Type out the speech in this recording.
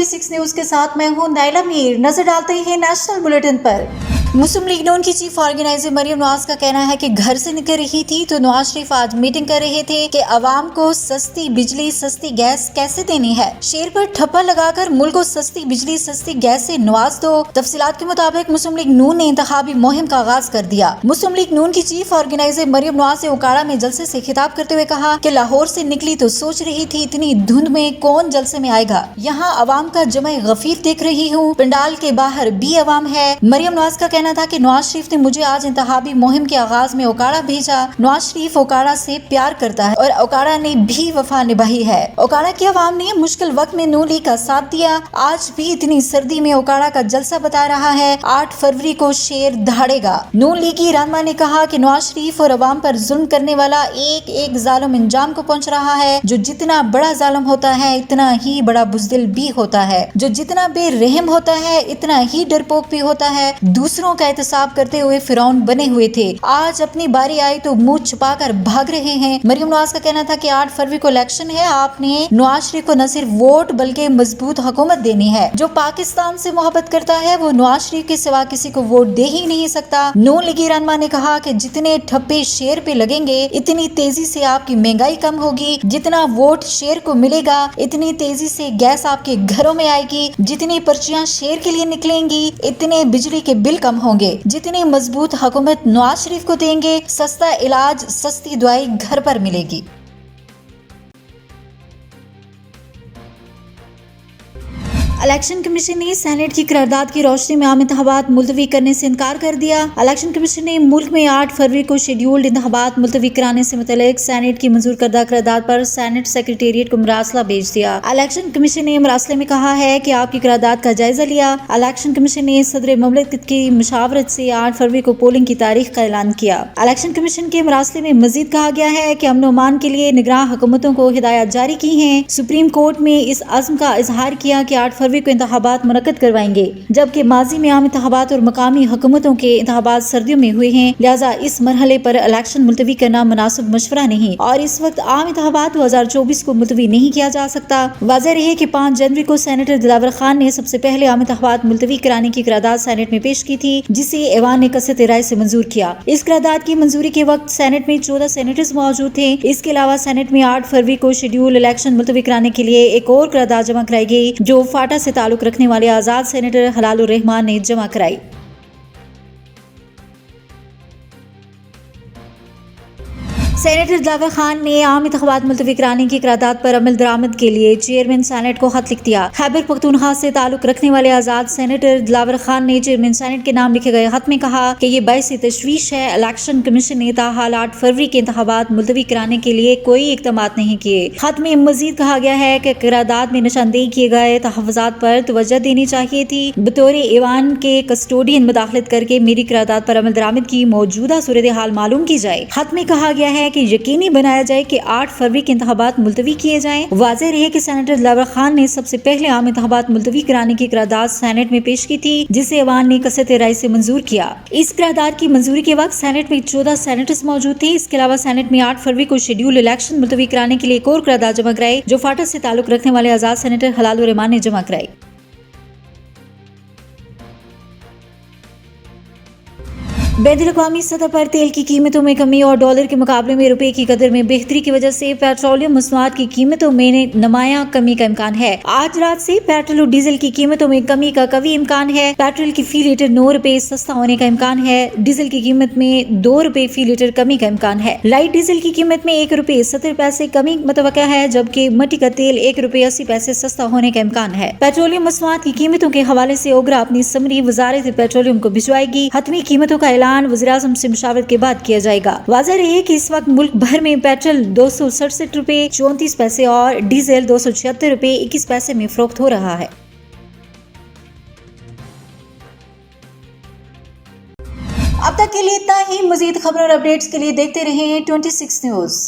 26 news के साथ मैं हूं नाइला मीर। नजर डालते हैं नेशनल बुलेटिन पर। मुस्लिम लीग नून की चीफ ऑर्गेनाइजर मरियम नवाज का कहना है कि घर से निकल रही थी तो नवाज शरीफ आज मीटिंग कर रहे थे कि अवाम को सस्ती बिजली सस्ती गैस कैसे देनी है। शेर पर ठप्पा लगाकर मुल्क को सस्ती बिजली सस्ती गैस से नवाज दो। तफसीलात के मुताबिक मुस्लिम लीग नून ने इंतखाबी मुहिम का आगाज कर दिया। मुस्लिम लीग नून की चीफ ऑर्गेनाइजर मरियम नवाज ने उकाड़ा में जलसे से खिताब करते हुए कहा कि लाहौर से निकली तो सोच रही थी इतनी धुंध में कौन जलसे में आएगा। यहाँ अवाम का जमा गफीर देख रही हूँ, पंडाल के बाहर भी अवाम है। मरियम नवाज का कहना था कि नवाज शरीफ ने मुझे आज इंतखाबी मुहिम के आगाज में ओकाड़ा भेजा। नवाज शरीफ ओकाड़ा से प्यार करता है और ओकाड़ा ने भी वफा निभाई है। ओकाड़ा की अवाम ने मुश्किल वक्त में नून लीग का साथ दिया। आज भी इतनी सर्दी में ओकाड़ा का जलसा बता रहा है। 8 फरवरी को शेर दहाड़ेगा। नून लीगी रहनुमा ने कहा कि नवाज शरीफ और अवाम पर जुल्म करने वाला एक एक जालिम अंजाम को पहुँच रहा है। जो जितना बड़ा जालिम होता है इतना ही बड़ा बुज़दिल भी होता है। जो जितना बेरहम होता है इतना ही डरपोक भी होता है। दूसरों का एहतसाब करते हुए फिरौन बने हुए थे, आज अपनी बारी आई तो मुंह छुपाकर भाग रहे हैं। मरियम नवाज का कहना था कि 8 फरवरी को इलेक्शन है। आपने नवाज शरीफ को न सिर्फ वोट बल्कि मजबूत हुकूमत देनी है। जो पाकिस्तान से मोहब्बत करता है वो नवाज शरीफ के सिवा किसी को वोट दे ही नहीं सकता। नून लीगी रहनुमा ने कहा कि जितने ठप्पे शेर पे लगेंगे इतनी तेजी से आपकी महंगाई कम होगी। जितना वोट शेर को मिलेगा इतनी तेजी से गैस आपके घरों में आएगी। जितनी पर्चियां शेर के लिए निकलेंगी इतने बिजली के बिल कम होंगे। जितनी मजबूत हुकूमत नवाज शरीफ को देंगे सस्ता इलाज सस्ती दवाई घर पर मिलेगी। इलेक्शन कमीशन ने सेनेट की करारदाद की रोशनी में आम इंतखाबात मुलतवी करने से इनकार कर दिया। इलेक्शन कमीशन ने मुल्क में 8 फरवरी को शेड्यूल्ड इंतखाबात मुलतवी कराने से मुतल्लिक सेनेट की मंजूर करदा करारदाद पर सेनेट सेक्रेटेरिएट को मरासला भेज दिया। इलेक्शन कमीशन ने मरासले में कहा है कि आपकी करारदाद का जायजा लिया। इलेक्शन कमीशन ने सदर मुमलिकत की मुशावरत से 8 फरवरी को पोलिंग की तारीख का ऐलान किया। इलेक्शन कमीशन के मरासले में मजीद कहा गया है कि अमन अमान के लिए निगरान हुकूमतों को हिदायत जारी की है। सुप्रीम कोर्ट में इस अज़्म का इजहार किया कि 8 फरवरी को इंतखाबात मुनक्कद करवाएंगे, जबकि माजी में आम इंतखाबात और मकामी हुकूमतों के इंतखाबात सर्दियों में हुए हैं। लिहाजा इस मरहले पर इलेक्शन मुलतवी करना मुनासिब मशवरा नहीं और इस वक्त आम इंतखाबात 2024 को मुलतवी नहीं किया जा सकता। वाज़ेह रहे कि 5 जनवरी को सेनेटर दिलावर खान ने सबसे पहले आम इंतखाबात मुलतवी कराने की करारदाद सेनेट में पेश की थी, जिसे ऐवान ने कसरत राय से मंजूर किया। इस करारदाद की मंजूरी के वक्त सेनेट में 14 सेनेटर्स मौजूद थे। इसके अलावा सेनेट में 8 फरवरी को शेड्यूल इलेक्शन मुलतवी कराने के लिए एक और करारदाद जमा कराई गई, जो फाटा से ताल्लुक रखने वाले आजाद सेनेटर हलालुर रहमान ने जमा कराई। सेनेटर दिलावर खान ने आम इंतखाबात मुलतवी कराने की करारदाद पर अमल दरामद के लिए चेयरमैन सेनेट को खत लिख दिया। खैबर पख्तूनख्वा से ताल्लुक रखने वाले आजाद सेनेटर दिलावर खान ने चेयरमैन सेनेट के नाम लिखे गए खत में कहा कि ये बाइस तशवीश है। इलेक्शन कमीशन ने ताहाल 8 फरवरी के इंतखाबात मुलतवी कराने के लिए कोई इकदामात नहीं किए। खत में मजीद कहा गया है कि करारदाद में निशानदेही किए गए तहफ़्फ़ुज़ात पर तवज्जो देनी चाहिए थी। बतौर ऐवान के कस्टोडियन मुदाखलत करके मेरी करारदाद पर अमल दरामद की मौजूदा सूरत हाल मालूम की जाए। खत में कहा गया है कि यकीनी बनाया जाए कि 8 फरवरी के इंतखाबात मुलतवी किए जाएं। वाज़ेह रहे कि सेनेटर दिलावर खान ने सबसे पहले आम इंतखाबात मुलतवी कराने की करारदाद सेनेट में पेश की थी, जिसे ऐवान ने कसरत राय से मंजूर किया। इस करारदाद की मंजूरी के वक्त सेनेट में 14 सेनेटर्स मौजूद थे। इसके अलावा सेनेट में 8 फरवरी को शेड्यूल इलेक्शन मुलतवी कराने के लिए एक और करारदाद जमा कराई, जो फाटा से ताल्लुक रखने वाले आजाद सेनेटर हलालुर रहमान ने जमा कराई। बैनुल-अक़वामी सतह पर तेल की कीमतों में कमी और डॉलर के मुकाबले में रुपए की कदर में बेहतरी की वजह से पेट्रोलियम मसनूआत की कीमतों में नुमायां कमी का इम्कान है। आज रात से पेट्रोल और डीजल की कीमतों में कमी का कवी इम्कान है। पेट्रोल की फी लीटर 9 रुपए सस्ता होने का इम्कान है। डीजल की कीमत में 2 रुपए फी लीटर कमी का इम्कान है। लाइट डीजल की कीमत में 1 रुपए 70 पैसे कमी मुतवक्का है, जबकि मट्टी का तेल 1 रुपए 80 पैसे सस्ता होने का इम्कान है। पेट्रोलियम मसनूआत की कीमतों के हवाले से ओगरा अपनी समरी वजारत पेट्रोलियम को भिजवाएगी। हतमी कीमतों का वज़ीर-ए-आज़म से मुशावरत के बाद किया जाएगा। वाज़ेह रहे कि इस वक्त मुल्क भर में पेट्रोल 267 रुपए 34 पैसे और डीजल 276 रुपए 21 पैसे में फरोख्त हो रहा है। अब तक के लिए इतना ही। मजीद खबरों और अपडेट्स के लिए देखते रहें 26 न्यूज।